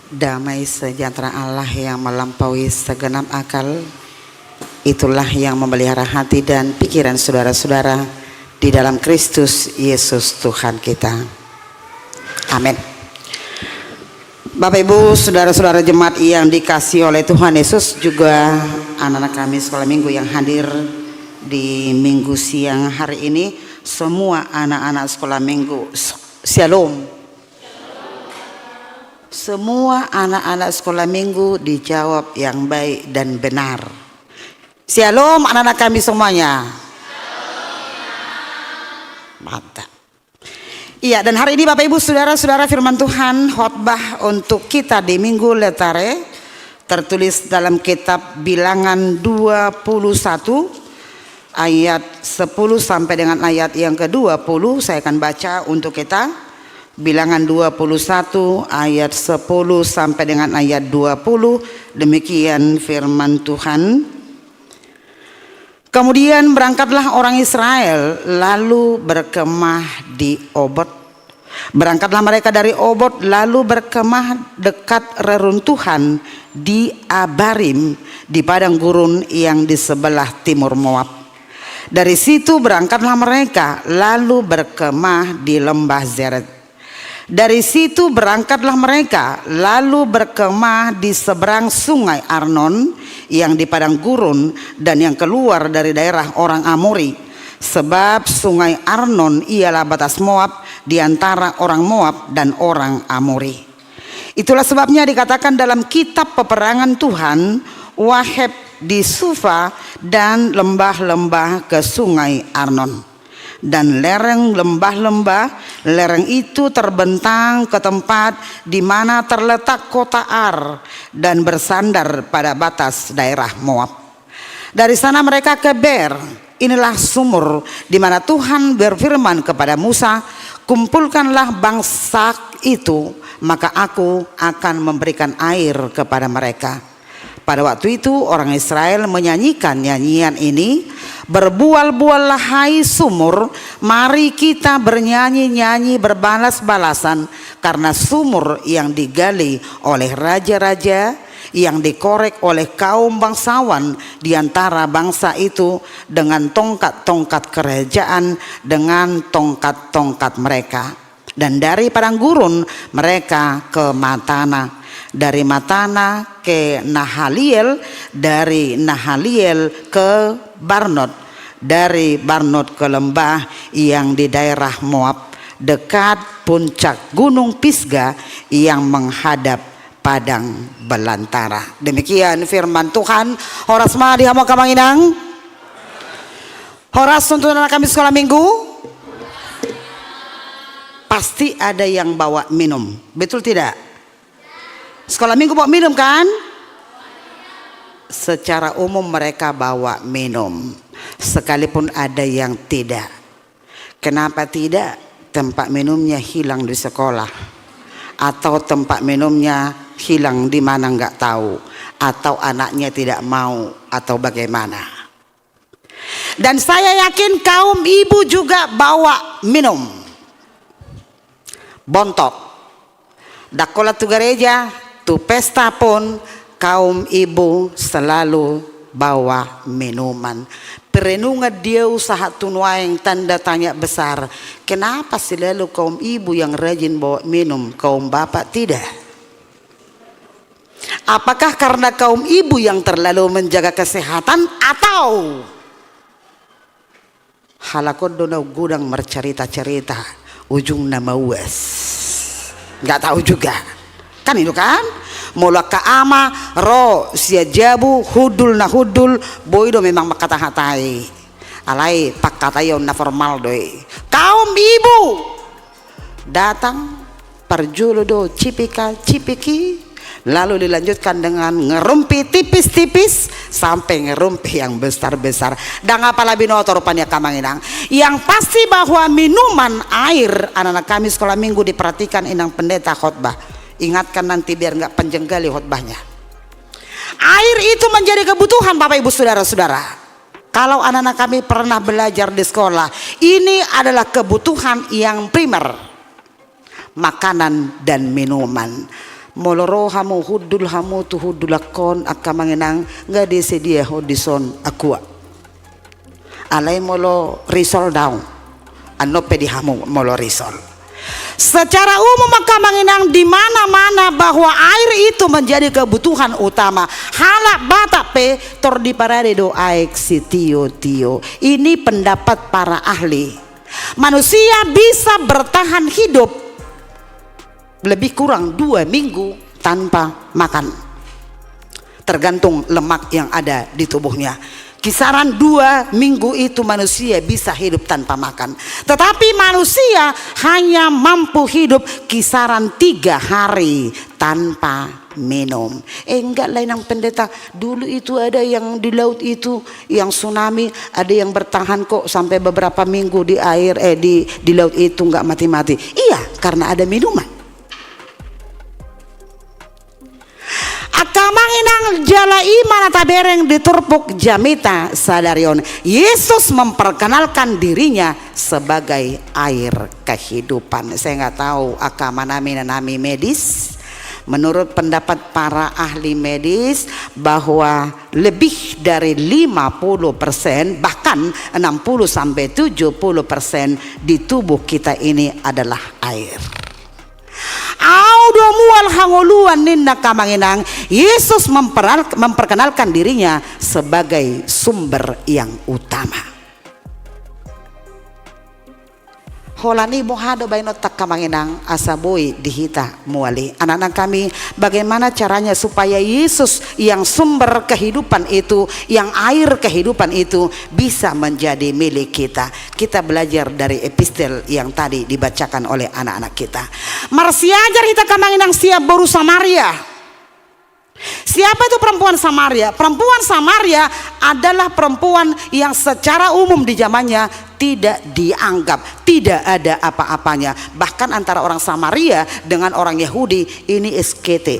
Damai sejahtera Allah yang melampaui segenap akal, itulah yang memelihara hati dan pikiran saudara-saudara di dalam Kristus Yesus Tuhan kita. Amin. Bapak Ibu, saudara-saudara jemaat yang dikasihi oleh Tuhan Yesus, juga anak-anak kami sekolah minggu yang hadir di minggu siang hari ini, semua anak-anak sekolah minggu, Shalom. Semua anak-anak sekolah minggu dijawab yang baik dan benar. Shalom anak-anak kami semuanya. Mantap. Iya, dan hari ini Bapak Ibu saudara-saudara, firman Tuhan khotbah untuk kita di Minggu Letare tertulis dalam kitab Bilangan 21 ayat 10 sampai dengan ayat yang ke-20. Saya akan baca untuk kita. Bilangan 21 ayat 10 sampai dengan ayat 20. Demikian firman Tuhan. Kemudian berangkatlah orang Israel lalu berkemah di Obot. Berangkatlah mereka dari Obot lalu berkemah dekat reruntuhan di Abarim, di padang gurun yang di sebelah timur Moab. Dari situ berangkatlah mereka lalu berkemah di lembah Zeret. Dari situ berangkatlah mereka lalu berkemah di seberang sungai Arnon yang di padang gurun dan yang keluar dari daerah orang Amori. Sebab sungai Arnon ialah batas Moab di antara orang Moab dan orang Amori. Itulah sebabnya dikatakan dalam kitab peperangan Tuhan, Waheb di Sufa dan lembah-lembah ke sungai Arnon. Dan lereng lembah-lembah, lereng itu terbentang ke tempat di mana terletak kota Ar dan bersandar pada batas daerah Moab. Dari sana mereka ke Ber. Inilah sumur di mana Tuhan berfirman kepada Musa, kumpulkanlah bangsa itu, maka aku akan memberikan air kepada mereka. Pada waktu itu orang Israel menyanyikan nyanyian ini, berbual-buallah hai sumur, mari kita bernyanyi-nyanyi berbalas-balasan, karena sumur yang digali oleh raja-raja, yang dikorek oleh kaum bangsawan di antara bangsa itu dengan tongkat-tongkat kerajaan, dengan tongkat-tongkat mereka. Dan dari padang gurun mereka ke Matana, dari Matana ke Nahaliel, dari Nahaliel ke Barnot, dari Barnot ke lembah yang di daerah Moab dekat puncak gunung Pisga yang menghadap padang belantara. Demikian firman Tuhan. Horas ma dihamo kamanginang. Horas untuk anak kami sekolah minggu. Pasti ada yang bawa minum, betul tidak? Sekolah minggu bawa minum kan? Secara umum mereka bawa minum, sekalipun ada yang tidak. Kenapa tidak? Tempat minumnya hilang di sekolah, atau tempat minumnya hilang di mana nggak tahu, atau anaknya tidak mau, atau bagaimana. Dan saya yakin kaum ibu juga bawa minum. Bontok, dakola tu gereja, tu pesta pun kaum ibu selalu bawa minuman. Perenungan dia usaha tunua yang tanda tanya besar. Kenapa selalu kaum ibu yang rajin bawa minum, kaum bapak tidak? Apakah karena kaum ibu yang terlalu menjaga kesehatan, atau halakon donau gudang mercerita-cerita ujung nama uas? Nggak tahu juga kan, itu kan mulak ka ama ro sia jabu hudul na hudul boido memang makata-hatai alai pakatayon na formal doi. Kaum ibu datang perjuludo cipika cipiki, lalu dilanjutkan dengan ngerumpi tipis-tipis sampai ngerumpi yang besar-besar. Dan apalah binotor rupanya kamanginang. Yang pasti bahwa minuman air anak-anak kami sekolah minggu diperhatikan inang pendeta khotbah. Ingatkan nanti biar nggak penjenggali khotbahnya. Air itu menjadi kebutuhan Bapak Ibu saudara-saudara. Kalau anak-anak kami pernah belajar di sekolah, ini adalah kebutuhan yang primer. Makanan dan minuman. moloro hamu hudul hamu tu hudulakon akamanginang nga desedia hodison akua alay molo risol daw ano pedi hamu molo risol. Secara umum maka menginang di mana-mana bahwa air itu menjadi kebutuhan utama. Halak batak pe tor di parade do aek si tio. Ini pendapat para ahli. Manusia bisa bertahan hidup lebih kurang 2 minggu tanpa makan. Tergantung lemak yang ada di tubuhnya. Kisaran 2 minggu itu manusia bisa hidup tanpa makan. Tetapi manusia hanya mampu hidup kisaran 3 hari tanpa minum. Enggak lain yang pendeta. Dulu itu ada yang di laut itu, yang tsunami, ada yang bertahan kok sampai beberapa minggu di air di laut itu enggak mati-mati. Iya, karena ada minuman. Akamanginang jala iman tabereng diturpuk jamita sadarion. Yesus memperkenalkan dirinya sebagai air kehidupan. Saya nggak tahu akamanami medis. Menurut pendapat para ahli medis bahwa lebih dari 50% bahkan 60-70% di tubuh kita ini adalah air. Audo mual hangoluan ninna kamanginang. Yesus memperkenalkan dirinya sebagai sumber yang utama. Holani mohado baino tak kamanginang asaboy dihita muali. Anak-anak kami, bagaimana caranya supaya Yesus yang sumber kehidupan itu, yang air kehidupan itu bisa menjadi milik kita. Kita belajar dari epistel yang tadi dibacakan oleh anak-anak kita. Marsiajar hita kamanginang siap boru Samaria. Siapa itu perempuan Samaria? Perempuan Samaria adalah perempuan yang secara umum di zamannya tidak dianggap, tidak ada apa-apanya. Bahkan antara orang Samaria dengan orang Yahudi ini SKT.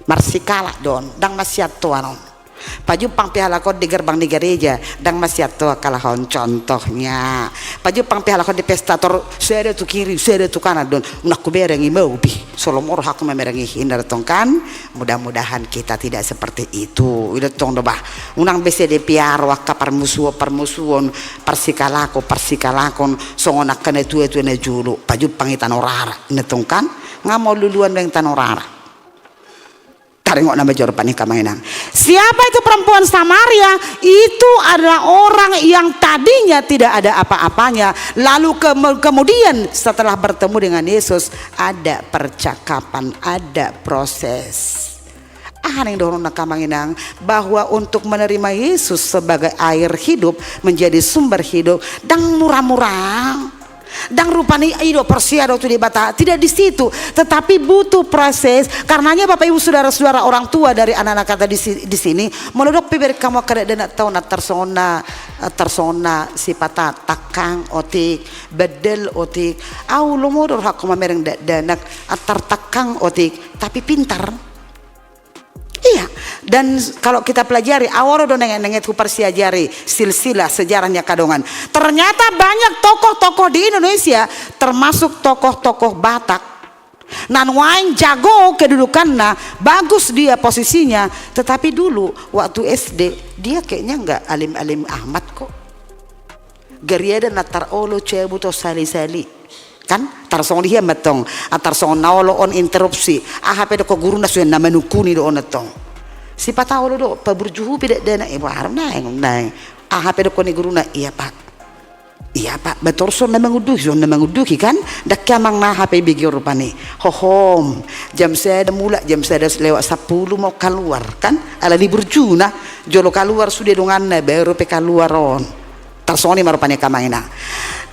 Marsikala don, dang masyatuanon. Paju pang pihalakon di gerbang di gereja, dang masyato kalahon contohnya. Paju pang pihalakon di pestator, saya tu kiri, saya tu kanan don. Nak kuberengi mau bi, solomor hak memerengi hindar tongkan. Mudah-mudahan kita tidak seperti itu. Udah tong dobah. Unang bese de piaro kapar permusuon persikalakon songonak kene tu ne julu. Paju pangitan orara, netongkan ngamau luluan dengan tanorara. Taringok nama jawaban kamanginang. Siapa itu perempuan Samaria? Itu adalah orang yang tadinya tidak ada apa-apanya. Lalu kemudian setelah bertemu dengan Yesus ada percakapan, ada proses. Yang dorong nakamanginang bahwa untuk menerima Yesus sebagai air hidup, menjadi sumber hidup, dan murah-murah. Dan rupanya ido persiado tu di bata tidak di situ, tetapi butuh proses. Karenanya Bapak Ibu saudara-saudara orang tua dari anak-anak kata di sini melodok piber kamu kada dana tahu na tersona sipata takang otik bedel otik au lomodor hak mamereng danak atar takang otik tapi pintar. Iya, dan kalau kita pelajari awal do nenget ku persiajari silsilah sejarahnya kadongan. Ternyata banyak tokoh-tokoh di Indonesia termasuk tokoh-tokoh Batak. Nan waing jago kedudukannya, bagus dia posisinya, tetapi dulu waktu SD dia kayaknya enggak alim-alim amat kok. Geriada natar olo cebuto sali-sali. Kan tarsong dia metong tarsong naolo on interupsi HP do ko guru na suyan na manukuni do on tong si patawolo do paburjuhu pida dana ibu harap naeng HP do ko ni guru na iya pak betorson na manguduhi kan dak kamang na HP bigyo rupani hohom jam saya mula jam saya lewat 10 mau keluar kan ala libur juna jolo keluar sudah dongan na baru pe keluaron tarsong ni marupani kamangina.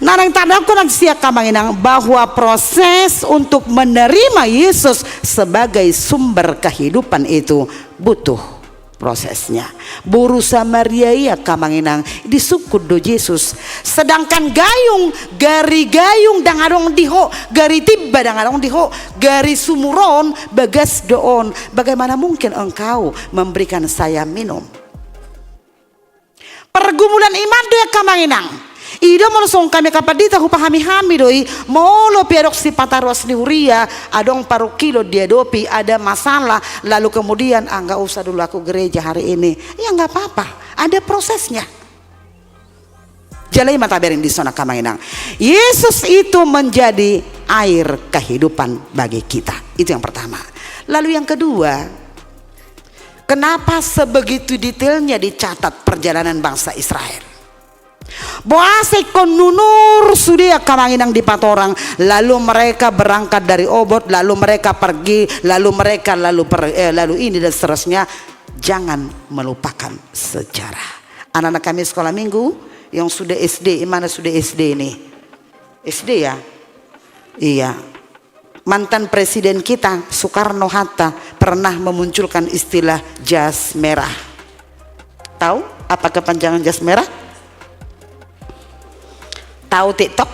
Nah, yang tadaku nanti siap kamanginang bahwa proses untuk menerima Yesus sebagai sumber kehidupan itu butuh prosesnya. Boru Samaria ya kamanginang disukut do Yesus. Sedangkan gari gayung dang adong diho, gari tiba dang adong diho, gari sumuron bagas doon. Bagaimana mungkin engkau memberikan saya minum? Pergumulan iman dia kamanginang. Ida molosong kami kapadita hupahami-hami doi molo piadok si pataruas ni Huria adong paru kilo dia dopi ada masalah lalu kemudian nggak usah dulu aku gereja hari ini, ya nggak apa-apa, ada prosesnya. Jalai mata berin di sana kamanginang. Yesus itu menjadi air kehidupan bagi kita. Itu yang pertama. Lalu yang kedua, kenapa sebegitu detailnya dicatat perjalanan bangsa Israel? Boase konunur sudia kamanginang di patorang, lalu mereka berangkat dari Obot, lalu mereka pergi, lalu ini dan seterusnya. Jangan melupakan sejarah. Anak-anak kami sekolah minggu yang sudah SD, mana sudah SD nih? SD ya? Iya. Mantan presiden kita Soekarno-Hatta pernah memunculkan istilah jas merah. Tahu apa kepanjangan jas merah? Tahu TikTok?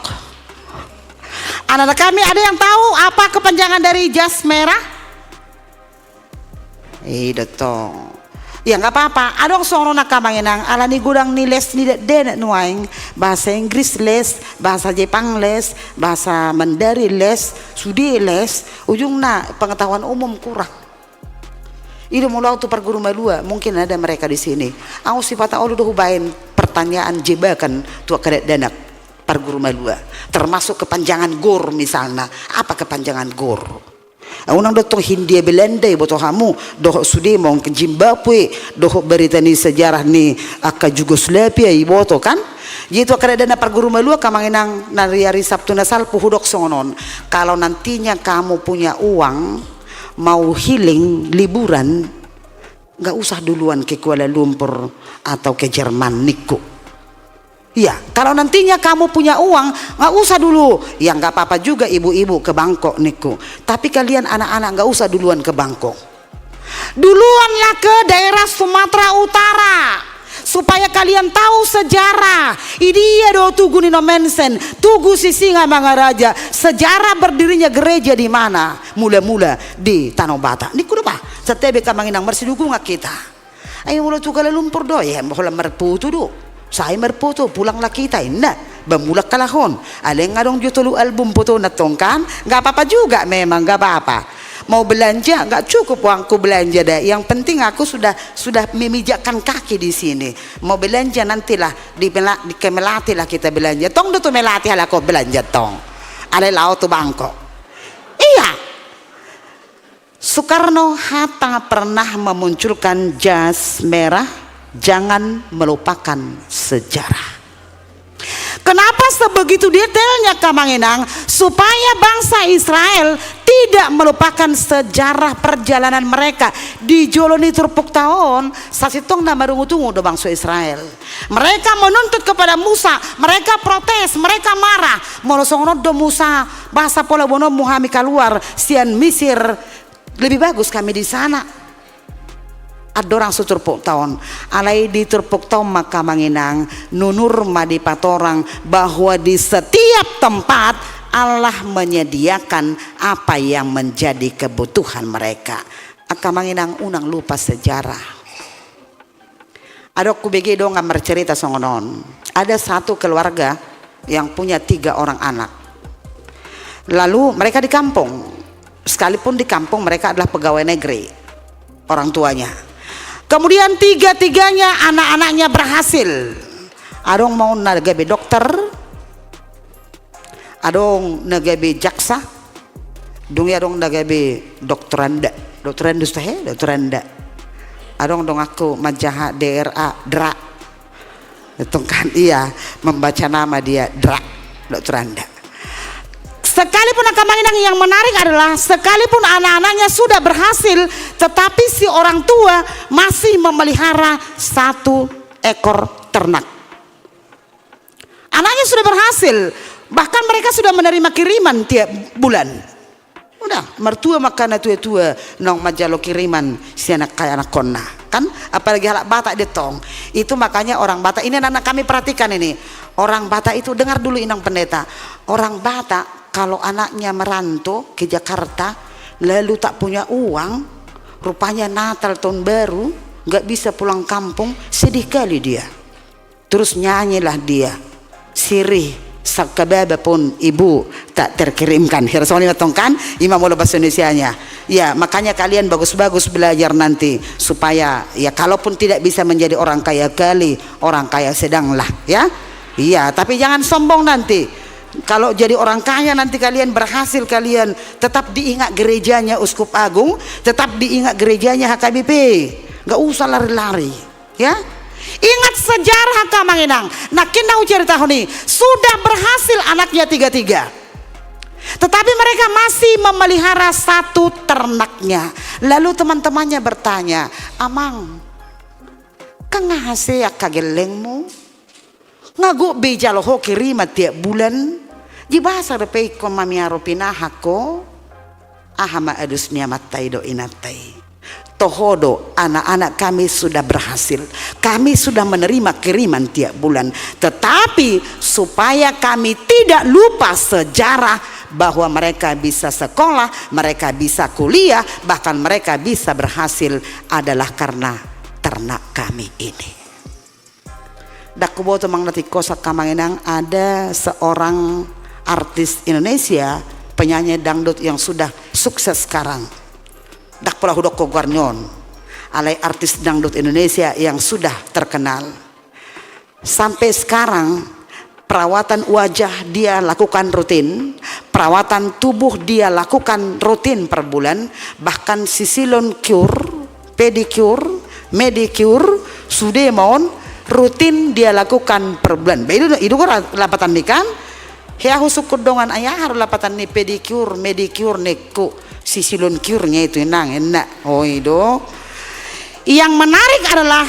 Anak-anak kami ada yang tahu apa kepanjangan dari jas merah? Dotong. Ya nggak apa-apa. Adong sono nakamanginang alani gudang ni les ni denet nuaing bahasa Inggris les, bahasa Jepang les, bahasa Mandarin les, Sudi les. Ujungnya pengetahuan umum kurang. Ini mulai tu perguru malua mungkin ada mereka di sini. Aku sifat Allah dah hubain pertanyaan jebakan tu kadet danak perguru malua. Termasuk kepanjangan gor misalnya. Apa kepanjangan gor? Unang dotong Hindia Belanda boto hamu doh sude mong ke Zimbabwe doh berita ni sejarah ni aka Yugoslavia iboto kan jitu akada dana perguru malua kamanginang nari Sabtu nasal puhudok sonon. Kalau nantinya kamu punya uang mau healing liburan nggak usah duluan ke Kuala Lumpur atau ke Jerman niku. Ya, kalau nantinya kamu punya uang, nggak usah dulu. Ya nggak apa-apa juga ibu-ibu ke Bangkok niku. Tapi kalian anak-anak nggak usah duluan ke Bangkok. Duluanlah ke daerah Sumatera Utara. Supaya kalian tahu sejarah. Ini do tugu nino mensen, tugu Sisinga Mangaraja. Sejarah berdirinya gereja di mana? Mula-mula di Tanah Batak. Niku apa? Setebe kamanginang mersidugu nggak kita. Ayo mulai tuh Kuala Lumpur do ya, mohon merputu do. Saya merfoto pulanglah kita inna bamulak kalahon aleng ngadong jutulu album foto natongkan nggak apa-apa juga memang nggak apa-apa mau belanja nggak cukup uangku belanja deh yang penting aku sudah memijakkan kaki di sini mau belanja nantilah di Kemelati lah kita belanja tong do tu Melati lah kau belanja tong ale laut tu Bangkok iya Soekarno-Hatta pernah memunculkan jas merah. Jangan melupakan sejarah. Kenapa sebegitu detailnya kamanginang? Supaya bangsa Israel tidak melupakan sejarah perjalanan mereka di Joloni Turpuk tahun sasitong na marungu-tungu do bangsa Israel. Mereka menuntut kepada Musa, mereka protes, mereka marah. Molosongonod do Musa bahasa pola bono muhami keluar sian Mesir lebih bagus kami di sana. Ada orang seturpuk tahun alai di turpuk tahun maka manginang nunur madi patorang bahwa di setiap tempat Allah menyediakan apa yang menjadi kebutuhan mereka. Aka manginang unang lupa sejarah. Ada kubegi dong ngamar cerita songonon. Ada satu keluarga yang punya 3 orang anak. Lalu mereka di kampung. Sekalipun di kampung mereka adalah pegawai negeri orang tuanya. Kemudian 3-tiganya anak-anaknya berhasil. Adong mau nagabe dokter, adong nagabe jaksa, dong ya dong nagabe dokteranda sudah dokteranda. Adong dong aku majaha DRA Dra. Itu kan iya membaca nama dia Dra dokteranda. Sekalipun akamanginang yang menarik adalah sekalipun anak-anaknya sudah berhasil, tetapi si orang tua masih memelihara 1 ekor ternak. Anaknya sudah berhasil, bahkan mereka sudah menerima kiriman tiap bulan. Udah mertua makan tua-tua nong majalo kiriman si anak kaya anak kona kan, apalagi halak Batak detong. Itu makanya orang Batak ini anak kami perhatikan ini. Orang Batak itu dengar dulu inang pendeta. Orang Batak kalau anaknya merantau ke Jakarta lalu tak punya uang, rupanya Natal tahun baru nggak bisa pulang kampung, sedih kali dia. Terus nyanyilah dia, sirih sakababa pun ibu tak terkirimkan. Hirsoni matongkan imam ulah bahasa Indonesianya. Ya, makanya kalian bagus-bagus belajar nanti supaya ya kalaupun tidak bisa menjadi orang kaya kali, orang kaya sedanglah ya. Iya, tapi jangan sombong nanti. Kalau jadi orang kaya nanti kalian berhasil, kalian tetap diingat gerejanya Uskup Agung, tetap diingat gerejanya HKBP. Nggak usah lari-lari, ya. Ingat sejarah Kamanginang. Nah, kita cerita nih, sudah berhasil anaknya 3-3. Tetapi mereka masih memelihara satu ternaknya. Lalu teman-temannya bertanya, "Amang, kang ngahase ya kagelengmu? Ngago bejaloho kirima tiap bulan? Jibasa repei ko mamiaro pinahako? Ahama adus niamatai do inatai." Tohodo, anak-anak kami sudah berhasil, kami sudah menerima kiriman tiap bulan, tetapi supaya kami tidak lupa sejarah bahwa mereka bisa sekolah, mereka bisa kuliah, bahkan mereka bisa berhasil adalah karena ternak kami ini. Dakubo temang natiko Kamanginang ada seorang artis Indonesia, penyanyi dangdut yang sudah sukses sekarang. Dak pula hudok Guarnyon, alai artis dangdut Indonesia yang sudah terkenal. Sampai sekarang perawatan wajah dia lakukan rutin, perawatan tubuh dia lakukan rutin per bulan, bahkan sisilon cure, pedicure, medicure, sudemon rutin dia lakukan per bulan. Itu kan lapatan nih kan? Hea husuk dongan ayah harus lapatan nih pedicure, medicure neku. Sisilon cure-nya itu enak. Oh itu. Yang menarik adalah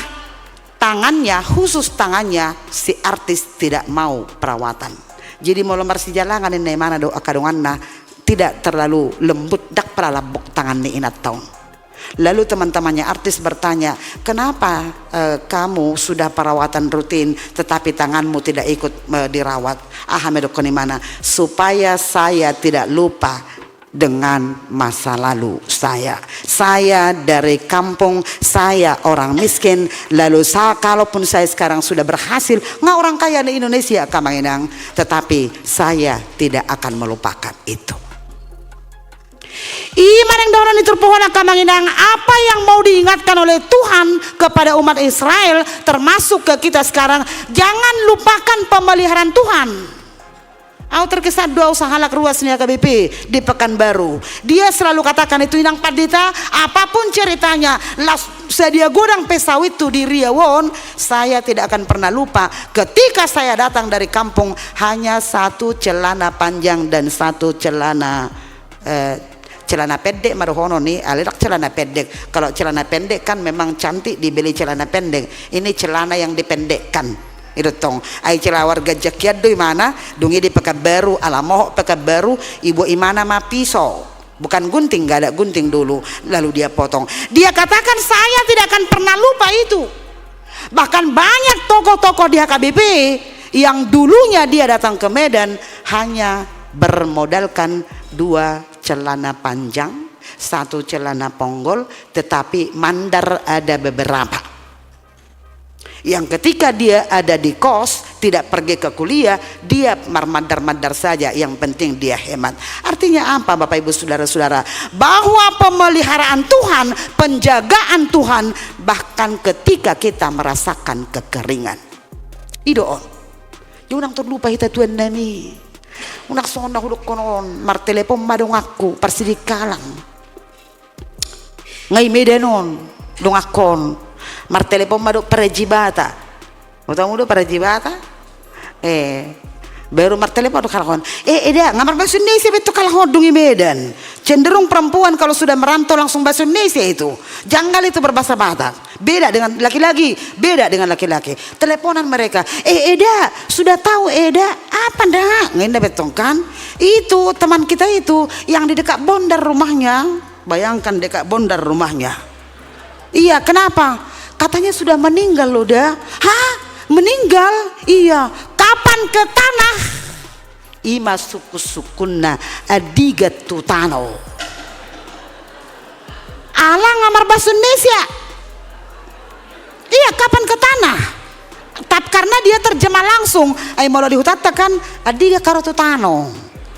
tangannya, khusus tangannya si artis tidak mau perawatan. Jadi mau lembar si jalangan ini mana do akadonganna tidak terlalu lembut dak peralabok tangan ni inat tahun. Lalu teman-temannya artis bertanya, "Kenapa kamu sudah perawatan rutin tetapi tanganmu tidak ikut dirawat?" Ahmedokoni mana? Supaya saya tidak lupa dengan masa lalu saya dari kampung, saya orang miskin, lalu kalaupun saya sekarang sudah berhasil nggak orang kaya di Indonesia Kamanginang, tetapi saya tidak akan melupakan itu. Iman yang doron itu pohon Kamanginang, apa yang mau diingatkan oleh Tuhan kepada umat Israel termasuk ke kita sekarang, jangan lupakan pemeliharaan Tuhan. Aku terkesan dua usaha halak ruasnya KBP di Pekanbaru. Dia selalu katakan itu inang padita, apapun ceritanya, sedia godang pesawit itu di Riawon, saya tidak akan pernah lupa ketika saya datang dari kampung hanya satu celana panjang dan satu celana pendek marohono nih, alirak celana pendek. Kalau celana pendek kan memang cantik dibeli celana pendek. Ini celana yang dipendekkan. Itu tong ai cela warga jakiat do mana dungi di Pekanbaru alamoh Pekanbaru ibu imana ma pisau bukan gunting, nggak ada gunting dulu, lalu dia potong. Dia katakan saya tidak akan pernah lupa itu. Bahkan banyak tokoh-tokoh di HKBP yang dulunya dia datang ke Medan hanya bermodalkan 2 celana panjang, 1 celana ponggol, tetapi mandar ada beberapa. Yang ketika dia ada di kos, tidak pergi ke kuliah, dia madar-madar saja, yang penting dia hemat. Artinya apa Bapak Ibu Saudara-saudara? Bahwa pemeliharaan Tuhan, penjagaan Tuhan, bahkan ketika kita merasakan kekeringan. Idoon, junang terlupa kita Tuhan nami. Unak sonda huduk konon, martelepon madong aku, persidik kalang. Ngai medanon, dong akon. Martelepon madok parajibata, utamu do parajibata, baru martelepon do kalahon, eda ngamar bahasa Indonesia betul kalahon dungi Medan. Cenderung perempuan kalau sudah merantau langsung bahasa Indonesia itu, janggal itu berbahasa Batak. Beda dengan laki-laki, beda dengan laki-laki. Teleponan mereka, eda sudah tahu eda apa ndak? Ngenda betong kan? Itu teman kita itu yang di dekat Bondar rumahnya, bayangkan dekat Bondar rumahnya. Iya, kenapa? Katanya sudah meninggal loh dah. Hah? Meninggal? Iya. Kapan ke tanah? Ima suku-sukunna adiga tutano. Alang ngamar bahasa Indonesia. Iya, kapan ke tanah? Tapka karena dia terjemah langsung. Ai mau dihutata kan dia karotu tano.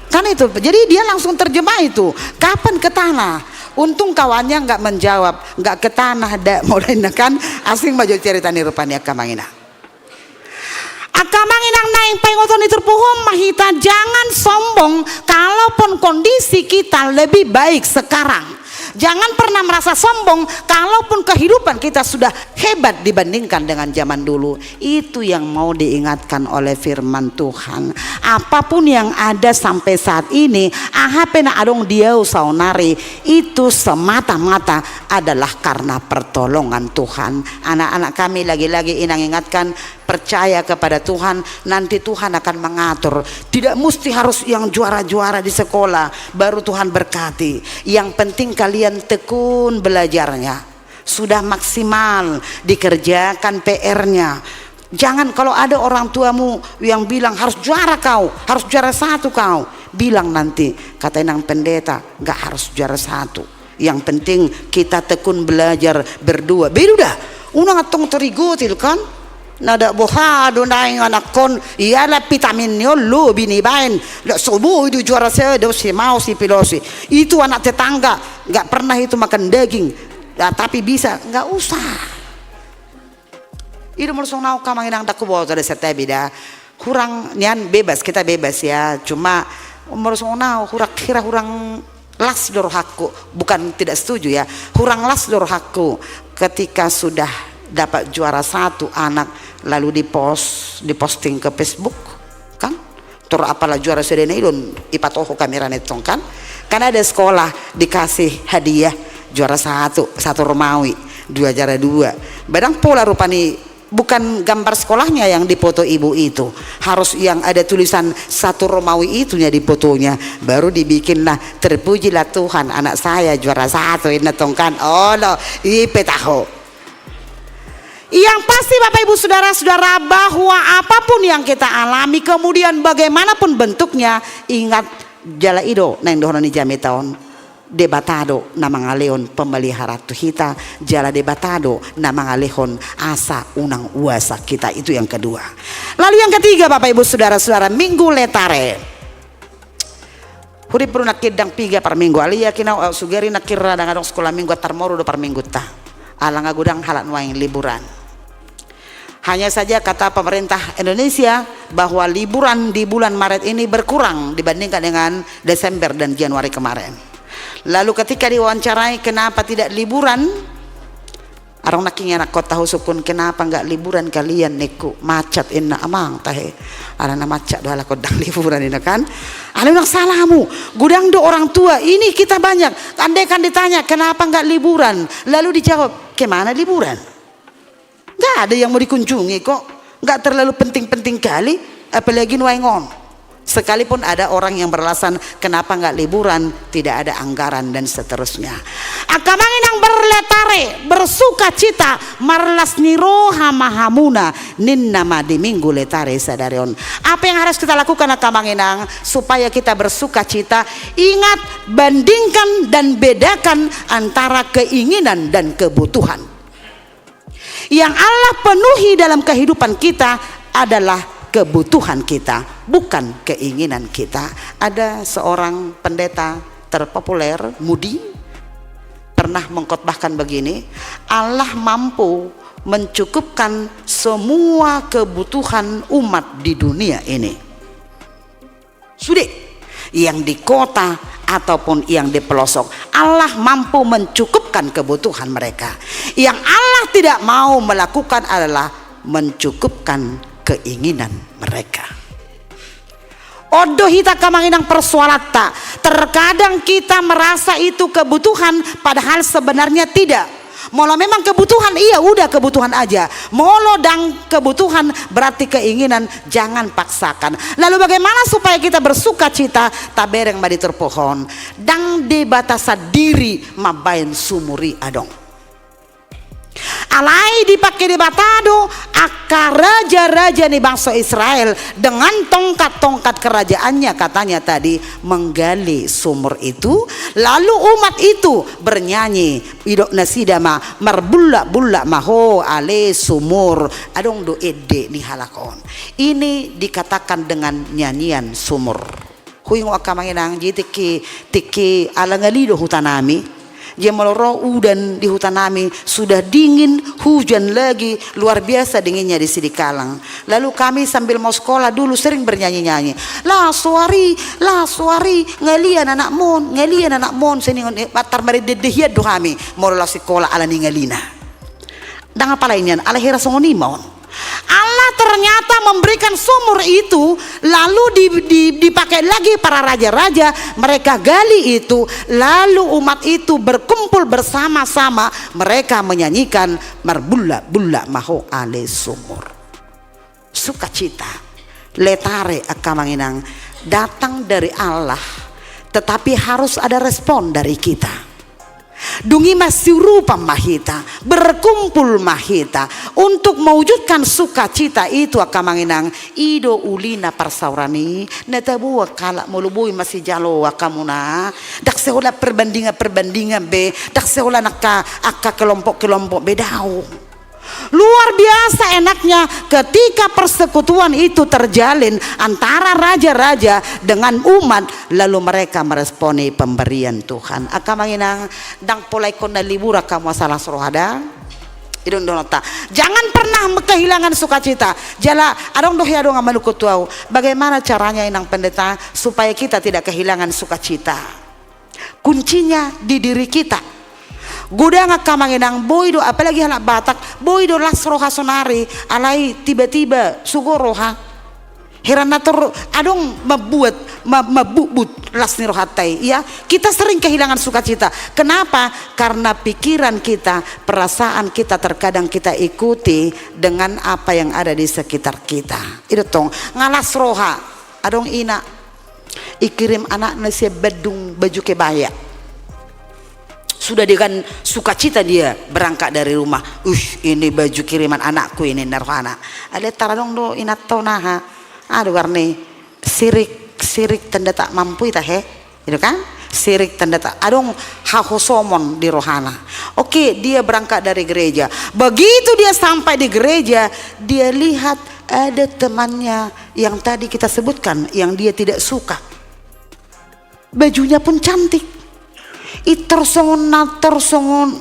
Kan itu. Jadi dia langsung terjemah itu. Kapan ke tanah? Untung kawannya nggak menjawab, nggak ke tanah mau kan asing maju cerita nih rupanya kamangina. Akamanginang naing pengoton itu pohon mahita, jangan sombong kalaupun kondisi kita lebih baik sekarang. Jangan pernah merasa sombong kalaupun kehidupan kita sudah hebat dibandingkan dengan zaman dulu. Itu yang mau diingatkan oleh firman Tuhan. Apapun yang ada sampai saat ini, ahapena adong dia saunari, itu semata-mata adalah karena pertolongan Tuhan. Anak-anak kami lagi-lagi inang ingatkan, percaya kepada Tuhan, nanti Tuhan akan mengatur. Tidak mesti harus yang juara-juara di sekolah baru Tuhan berkati. Yang penting kalian tekun belajarnya, sudah maksimal dikerjakan PR-nya. Jangan kalau ada orang tuamu yang bilang harus juara kau, harus juara satu kau, bilang nanti kata inang pendeta gak harus juara satu. Yang penting kita tekun belajar berdua. Berudah, unang atong terigotil kan? Nada bohado naing anak kon ialah vitamin nyo lu binibain la subuh itu juara saya si mau si pilosi itu anak tetangga nggak pernah itu makan daging ya, tapi bisa nggak usah itu melusong nau kamanginang daku bawa dari serta beda kurang nian bebas kita bebas ya cuma melusong nau kira kurang las dorhaku bukan tidak setuju ya kurang las dorhaku ketika sudah dapat juara satu anak lalu diposting ke Facebook kan terus apalah juara sedene ilun ipatoho kamera netong kan karena ada sekolah dikasih hadiah juara satu Romawi dua juara dua badang pola rupani bukan gambar sekolahnya yang dipoto ibu itu harus yang ada tulisan satu Romawi itunya di fotonya baru dibikinlah terpujilah Tuhan anak saya juara satu ini netong kan oh lo ipetaho. Yang pasti Bapak Ibu Saudara-saudara bahwa apapun yang kita alami kemudian bagaimanapun bentuknya ingat jala ido nang dohoni jami tahun debatado namang aleon pemelihara tuhita jala debatado namang alehon asa unang uasa kita itu yang kedua. Lalu yang ketiga Bapak Ibu Saudara-saudara minggu letare. Huri perlu nakidang piga per minggu alia kinau sugeri nakira dengan sekolah minggu tarmoru do per minggu ta. Alang agudang halat nuaing liburan. Hanya saja kata pemerintah Indonesia bahwa liburan di bulan Maret ini berkurang dibandingkan dengan Desember dan Januari kemarin. Lalu ketika diwawancarai kenapa tidak liburan, arang naking anak kota husukun kenapa enggak liburan kalian neku macet inna amang tahe arana macet doa kodang liburan ini kan ada yang salahmu gudang do orang tua ini kita banyak andai kan ditanya kenapa enggak liburan lalu dijawab kemana liburan. Nggak ada yang mau dikunjungi kok, nggak terlalu penting-penting kali, apalagi nuaingon. Sekalipun ada orang yang beralasan kenapa nggak liburan, tidak ada anggaran dan seterusnya. Akamangin yang berletare, bersuka cita, marlas niroha mahamuna, ninnama di minggu letare sadarion. Apa yang harus kita lakukan Akamanginang supaya kita bersuka cita? Ingat, bandingkan dan bedakan antara keinginan dan kebutuhan. Yang Allah penuhi dalam kehidupan kita adalah kebutuhan kita, bukan keinginan kita. Ada seorang pendeta terpopuler, Moody, pernah mengkhotbahkan begini, Allah mampu mencukupkan semua kebutuhan umat di dunia ini. Sudah, yang di kota ataupun yang di pelosok, Allah mampu mencukupkan kebutuhan mereka. Yang Allah tidak mau melakukan adalah mencukupkan keinginan mereka. Odo hita kamanginang persualata. Terkadang kita merasa itu kebutuhan padahal sebenarnya tidak. Molo memang kebutuhan, iya udah kebutuhan aja. Molo dan kebutuhan berarti keinginan, jangan paksakan. Lalu bagaimana supaya kita bersuka cita? Tabereng madi terpohon dang di batasa diri mabain sumuri adong. alai dipakai di batado akar raja-raja nih bangsa Israel dengan tongkat-tongkat kerajaannya katanya tadi menggali sumur itu, lalu umat itu bernyanyi idok nasidama marbulla-bulla maho ale sumur adong do ede ni halakon. Ini dikatakan dengan nyanyian sumur. Huing wakamanginang tiki alangalido hutanami. Dia meloro udan di hutan kami sudah dingin, hujan lagi luar biasa dinginnya di Sidikalang. Lalu kami sambil mau sekolah dulu sering bernyanyi-nyanyi. La suari ngalian anak mon sini batar mari dedehia do kami mau la sekolah ala ningalina. Dan apa lainnya ala hira songonimon. Allah ternyata memberikan sumur itu lalu dipakai lagi para raja-raja, mereka gali itu, lalu umat itu berkumpul bersama-sama, mereka menyanyikan marbulla-bulla maho ale sumur. Sukacita letare akamanginang datang dari Allah, tetapi harus ada respon dari kita. Dungi masirupa mahita, berkumpul mahita untuk mewujudkan sukacita itu akamanginang ido ulina parsaurani netabu kala mulubui masih jalo akamuna dak seolah perbandingan be dak seolah nakka kelompok bedau. Luar biasa enaknya ketika persekutuan itu terjalin antara raja-raja dengan umat, lalu mereka meresponi pemberian Tuhan. Akamanginang dang polai kona libura kamu salah suruhada. Jangan pernah kehilangan sukacita. Jala adong doh ya dong amaluku tuau. Bagaimana caranya inang pendeta supaya kita tidak kehilangan sukacita? Kuncinya di diri kita. Gudang akamanginang boydo apalagi anak Batak boydo las roha sonari alai tiba-tiba sugoroha heranator adong mabubut las ni rohatai ya. Kita sering kehilangan sukacita. Kenapa? Karena pikiran kita, perasaan kita terkadang kita ikuti dengan apa yang ada di sekitar kita. Itu tong ngalas roha adong ina ikirim anak nasi bedung baju kebaya. Sudah dengan sukacita dia berangkat dari rumah. Ini baju kiriman anakku ini narhana. Ada taradong do inato naha. Aduh warni sirik tanda tak mampu itah he. Itu kan? Sirik tanda tak adong hahosomon di rohana. Oke, dia berangkat dari gereja. Begitu dia sampai di gereja, dia lihat ada temannya yang tadi kita sebutkan yang dia tidak suka. Bajunya pun cantik. Itersongon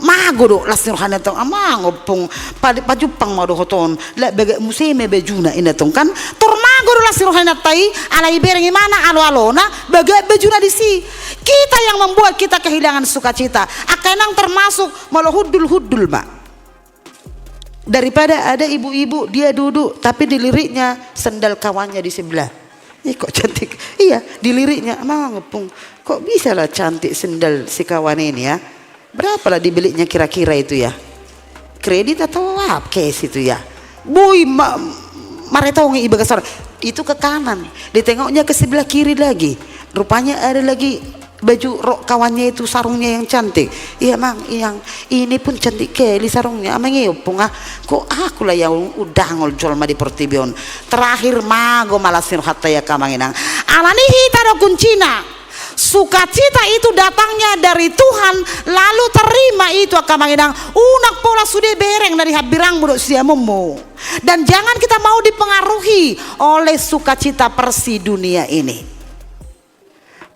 magodo lasir hana tong amang opong pajupang mau hoton la bega museme bejuna ina tong kan tor magodo lasir hana tai alai bereng mana alo-alona bega bejuna di si kita yang membuat kita kehilangan sukacita akanang termasuk malah hudul Mbak. Daripada ada ibu-ibu dia duduk tapi diliriknya sendal kawannya di sebelah. Kok cantik, iya diliriknya emang ngepung kok bisa lah cantik sendal si kawan ini ya. Berapa lah dibelinya kira-kira itu ya, kredit atau apa case itu ya. Boy mereka tahu ibu kasar itu ke kanan, ditengoknya ke sebelah kiri lagi, rupanya ada lagi baju rok kawannya itu sarungnya yang cantik. Iya mang yang ini pun cantik kali sarungnya amang ngepung kok aku lah yang udah ngolcol ma di Portibion terakhir mago malasir hataya kamanginang alani hita do kuncina. Sukacita itu datangnya dari Tuhan, lalu terima itu akamanginang unak pola sudah bereng dari habirang budok siamumu. Dan jangan kita mau dipengaruhi oleh sukacita persi dunia ini.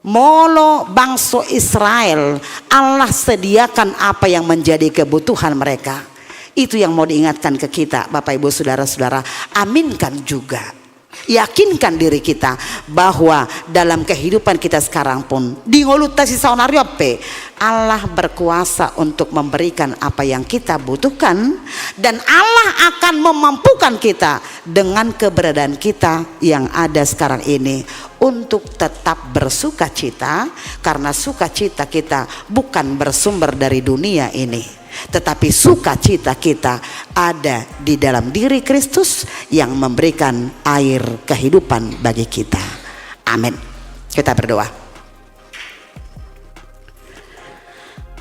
Molo bangsa Israel, Allah sediakan apa yang menjadi kebutuhan mereka. Itu yang mau diingatkan ke kita Bapak Ibu Saudara-saudara. Aminkan juga, yakinkan diri kita bahwa dalam kehidupan kita sekarang pun di ngolutasi saunariope Allah berkuasa untuk memberikan apa yang kita butuhkan, dan Allah akan memampukan kita dengan keberadaan kita yang ada sekarang ini untuk tetap bersukacita, karena sukacita kita bukan bersumber dari dunia ini, tetapi sukacita kita ada di dalam diri Kristus yang memberikan air kehidupan bagi kita. Amin. Kita berdoa.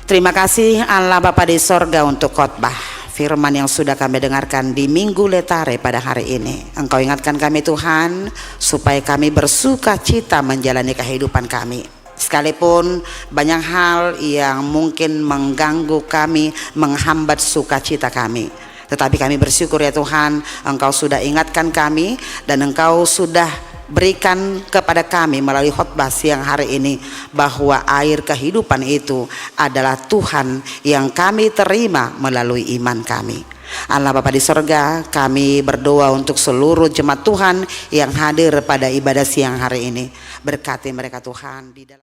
Terima kasih Allah Bapa di sorga untuk khotbah firman yang sudah kami dengarkan di Minggu Letare pada hari ini. Engkau ingatkan kami Tuhan, supaya kami bersuka cita menjalani kehidupan kami. Sekalipun banyak hal yang mungkin mengganggu kami, menghambat sukacita kami, tetapi kami bersyukur ya Tuhan, Engkau sudah ingatkan kami dan Engkau sudah berikan kepada kami melalui khotbah siang hari ini bahwa air kehidupan itu adalah Tuhan yang kami terima melalui iman kami. Allah Bapa di sorga, kami berdoa untuk seluruh jemaat Tuhan yang hadir pada ibadah siang hari ini. Berkati mereka Tuhan di dalam